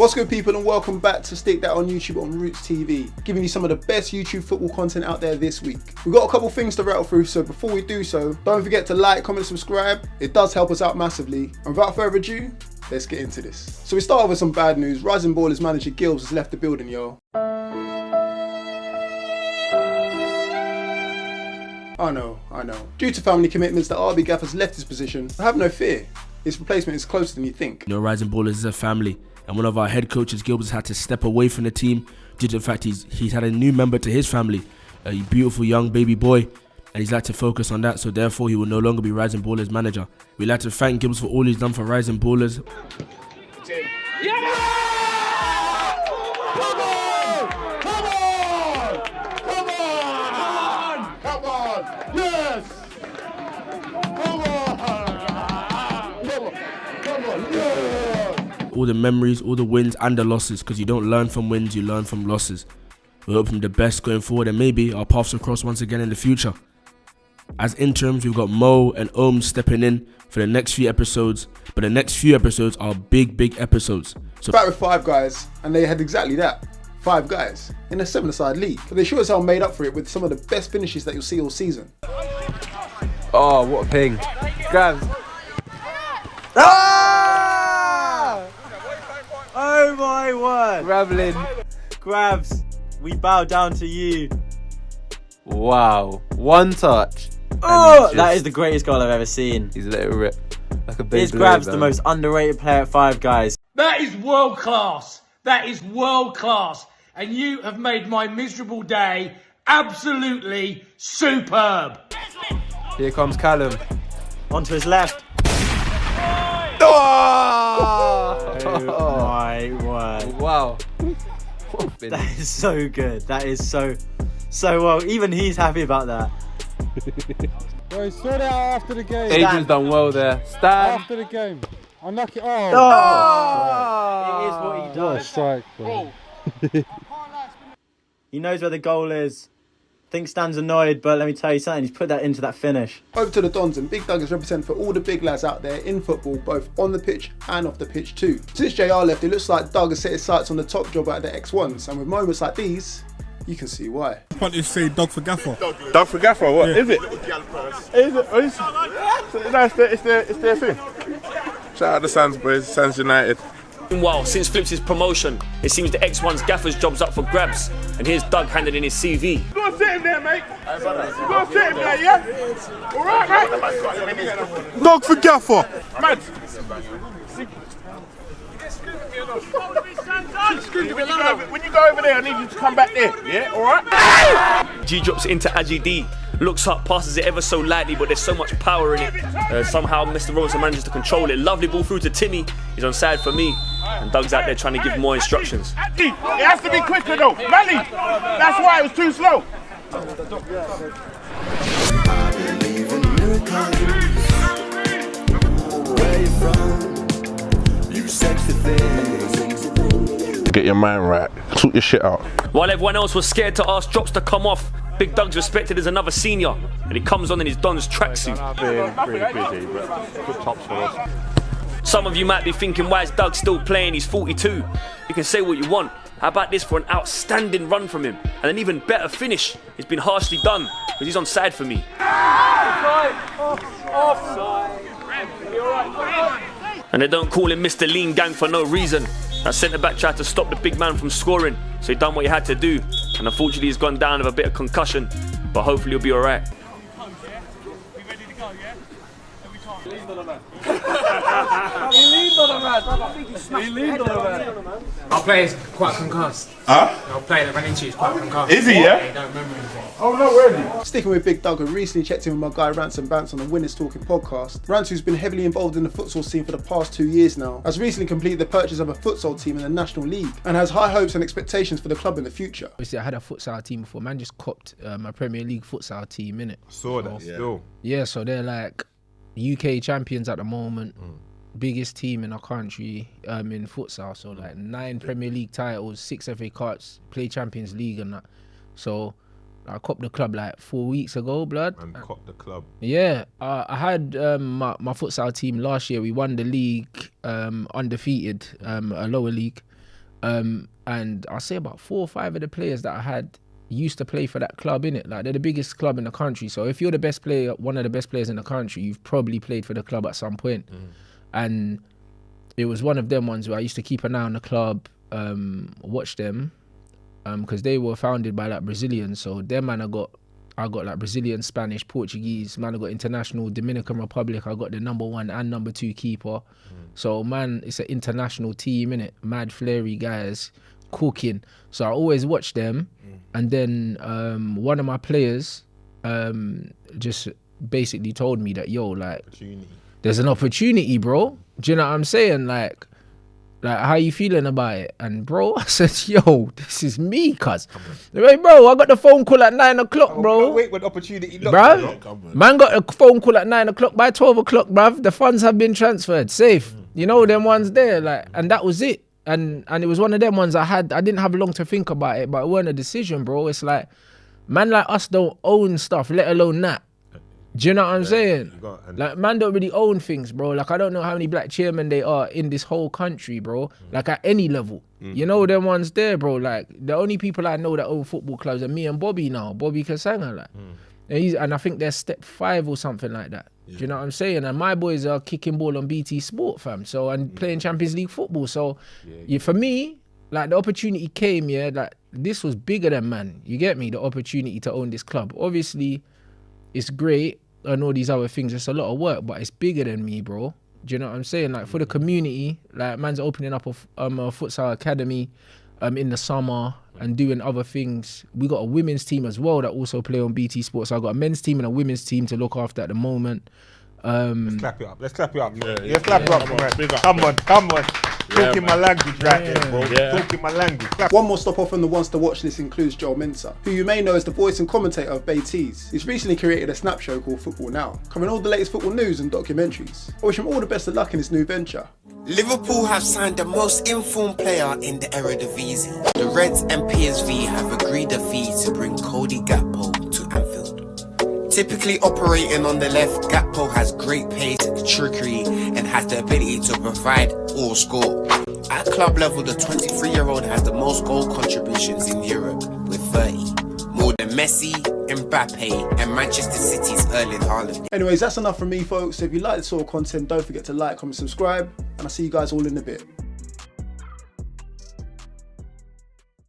What's good, people, and welcome back to Stick That on YouTube on Rootz TV, giving you some of the best YouTube football content out there this week. We've got a couple things to rattle through, so before we do so, don't forget to like, comment, subscribe. It does help us out massively. And without further ado, let's get into this. So we start off with some bad news. Rising Ballers manager Gills has left the building, yo. I know. Due to family commitments, the RB Gaffer's left his position. But have no fear, his replacement is closer than you think. You know, Rising Ballers is a family. And one of our head coaches, Gilbert, has had to step away from the team due to the fact he's had a new member to his family, a beautiful young baby boy, and he's like to focus on that, so therefore he will no longer be Rising Ballers manager. We'd like to thank Gibbs for all he's done for Rising Ballers. Yeah! Come on! Yes! Come on! Yes! All the memories, all the wins and the losses, because you don't learn from wins, you learn from losses. We hope him the best going forward, and maybe our paths will cross once again in the future. As interims, we've got Mo and Ohm stepping in for the next few episodes, but the next few episodes are big episodes. So back with 5 guys, and they had exactly that. 5 guys in a 7-a-side league, but they sure as hell made up for it with some of the best finishes that you'll see all season. Oh, what a ping. Grabs. Oh my word! Gravelin. Grabs, we bow down to you. Wow. One touch. Oh, that is the greatest goal I've ever seen. He's let it rip. Like a big Is Grabs the most underrated player at 5 guys? That is world class. That is world class. And you have made my miserable day absolutely superb. Here comes Callum. Onto his left. Oh my word. Wow. That is so good. That is so well. Even he's happy about that. Boys, sort it out after the game. Adrian's done well there. Stan. After the game. Unlucky. Oh. It is what he What a does. strike, bro. He knows where the goal is. I think Stan's annoyed, but let me tell you something. He's put that into that finish. Over to the Dons, and Big Doug is representing for all the big lads out there in football, both on the pitch and off the pitch too. Since JR left, it looks like Doug has set his sights on the top job at the X1s, and with moments like these, you can see why. Can't you say dog for gaffer? Dog for gaffer, what is it? Is it? No, it's their thing. Shout out the Sands boys, Sands United. Meanwhile, since Flips' promotion, it seems the X1's gaffer's job's up for grabs, and here's Doug handing in his CV. Go and sit him there, mate. Go and sit him there, yeah? Alright, mate? Dog for gaffer. Man. When you go over there, I need you to come back there, yeah? Alright? G drops into Aji D. Looks up, passes it ever so lightly, but there's so much power in it. Somehow Mr. Robertson manages to control it. Lovely ball through to Timmy. He's on side for me. And Doug's out there trying to give more instructions. It has to be quicker though. Manny, that's why it was too slow. Get your mind right. Sort your shit out. While everyone else was scared to ask drops to come off, Big Doug's respected as another senior, and he comes on in his Don's tracksuit. Really busy, but good tops for us. Some of you might be thinking, why is Doug still playing? He's 42. You can say what you want. How about this for an outstanding run from him? And an even better finish. It's been harshly done, because he's on side for me. And they don't call him Mr. Lean Gang for no reason. That centre-back tried to stop the big man from scoring, so he done what he had to do. And unfortunately he's gone down with a bit of concussion, but hopefully he'll be alright. Our player's quite concussed. Huh? Our player that ran into you is quite concussed. Is he, yeah? They don't remember anything. Oh, no, really? Sticking with Big Doug, who recently checked in with my guy Rants and Bants on the Winners Talking podcast. Rants, who's been heavily involved in the futsal scene for the past 2 years now, has recently completed the purchase of a futsal team in the National League and has high hopes and expectations for the club in the future. Obviously, I had a futsal team before. Man just copped my Premier League futsal team, innit? Saw that, still. Yeah, so they're like UK champions at the moment. Biggest team in our country in futsal. So like 9 Premier League titles, 6 FA Cups, play Champions League and that. So I copped the club like 4 weeks ago, blood. And copped the club. Yeah, I had my futsal team last year. We won the league undefeated, a lower league. And I'll say about 4 or 5 of the players that I had used to play for that club, innit? Like, they're the biggest club in the country. So if you're the best player, one of the best players in the country, you've probably played for the club at some point. And it was one of them ones where I used to keep an eye on the club, watch them, because they were founded by like Brazilians. So them man, I got like Brazilian, Spanish, Portuguese. Man, I got international, Dominican Republic. I got the #1 and #2 keeper. So man, it's an international team, innit? Mad flary guys cooking. So I always watch them. And then one of my players just basically told me that, yo, like, there's an opportunity, bro. Do you know what I'm saying? Like how you feeling about it? And bro, I said, yo, this is me, cuz. Right, bro, I got the phone call at 9 o'clock, bro. Wait, when opportunity knocked, bruv. Man got a phone call at 9 o'clock. By 12 o'clock, bruv, the funds have been transferred. Safe. You know, them ones there. Like, and that was it. And it was one of them ones I didn't have long to think about it, but it wasn't a decision, bro. It's like, man like us don't own stuff, let alone that. Do you know what I'm saying? Like, man don't really own things, bro. Like, I don't know how many black chairmen they are in this whole country, bro. Like, at any level. You know them ones there, bro. Like, the only people I know that own football clubs are me and Bobby now. Bobby Kasanga, like. And I think they're step 5 or something like that. Do you know what I'm saying? And my boys are kicking ball on BT Sport, fam. So, and playing Champions League football. So, for me, like, the opportunity came, like, this was bigger than man. You get me? The opportunity to own this club. Obviously, it's great and all these other things. It's a lot of work, but it's bigger than me, bro. Do you know what I'm saying? Like, for the community, like, man's opening up a futsal academy in the summer and doing other things. We got a women's team as well that also play on BT Sports. So I got a men's team and a women's team to look after at the moment. Let's clap it up. Let's clap it up. Let's clap it up. Come on. Talking my language right there, bro. Talking my language. One more stop off on the ones to watch list includes Joel Mensah, who you may know as the voice and commentator of Baiteze. He's recently created a snap show called Football Now, covering all the latest football news and documentaries. I wish him all the best of luck in his new venture. Liverpool have signed the most informed player in the Eredivisie. The Reds and PSV have agreed a fee to bring Cody Gakpo to Anfield. Typically operating on the left, Gakpo has great pace, trickery, and has the ability to provide or score. At club level, the 23-year-old has the most goal contributions in Europe with 30. More than Messi, Mbappe, and Manchester City's Erling Haaland. Anyways, that's enough from me, folks. So if you like this sort of content, don't forget to like, comment, subscribe, and I'll see you guys all in a bit.